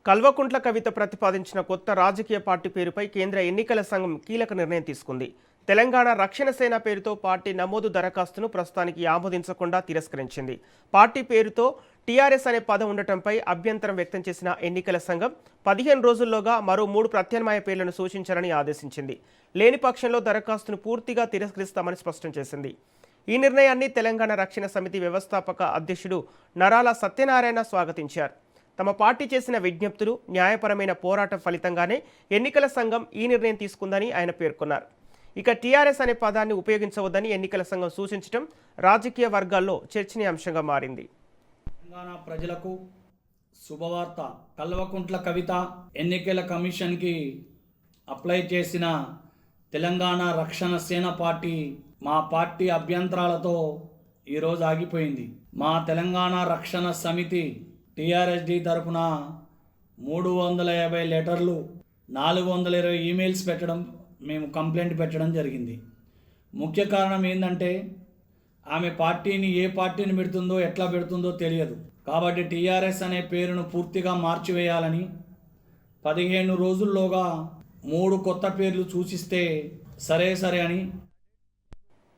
కల్వకుంట్ల కవిత ప్రతిపాదించిన కొత్త రాజకీయ పార్టీ పేరుపై కేంద్ర ఎన్నికల సంఘం కీలక నిర్ణయం తీసుకుంది. తెలంగాణ రక్షణ సేన పేరుతో పార్టీ నమోదు దరఖాస్తును ప్రస్తుతానికి ఆమోదించకుండా తిరస్కరించింది. పార్టీ పేరుతో టీఆర్ఎస్ అనే పదం ఉండటంపై అభ్యంతరం వ్యక్తం చేసిన ఎన్నికల సంఘం 15 రోజుల్లోగా మరో 3 ప్రత్యామ్నాయ పేర్లను సూచించాలని ఆదేశించింది. లేని పక్షంలో దరఖాస్తును పూర్తిగా తిరస్కరిస్తామని స్పష్టం చేసింది. ఈ నిర్ణయాన్ని తెలంగాణ రక్షణ సమితి వ్యవస్థాపక అధ్యక్షుడు నరాల సత్యనారాయణ స్వాగతించారు. తమ పార్టీ చేసిన విజ్ఞప్తులు, న్యాయపరమైన పోరాటం ఫలితంగానే ఎన్నికల సంఘం ఈ నిర్ణయం తీసుకుందని ఆయన పేర్కొన్నారు. ఇక టీఆర్ఎస్ అనే పదాన్ని ఉపయోగించవద్దని ఎన్నికల సంఘం సూచించడం రాజకీయ వర్గాల్లో చర్చనీయాంశంగా మారింది. తెలంగాణ ప్రజలకు శుభవార్త. కల్వకుంట్ల కవిత ఎన్నికల కమిషన్కి అప్లై చేసిన తెలంగాణ రక్షణ సేన పార్టీ మా పార్టీ అభ్యంతరాలతో ఈరోజు ఆగిపోయింది. మా తెలంగాణ రక్షణ సమితి టీఆర్ఎస్డి తరపున 350 లెటర్లు, 420 ఈమెయిల్స్ పెట్టడం, మేము కంప్లైంట్ పెట్టడం జరిగింది. ముఖ్య కారణం ఏంటంటే ఆమె పార్టీని ఏ పార్టీని పెడుతుందో, ఎట్లా పెడుతుందో తెలియదు. కాబట్టి టీఆర్ఎస్ అనే పేరును పూర్తిగా మార్చివేయాలని 15 రోజుల్లోగా 3 కొత్త పేర్లు సూచిస్తే సరే అని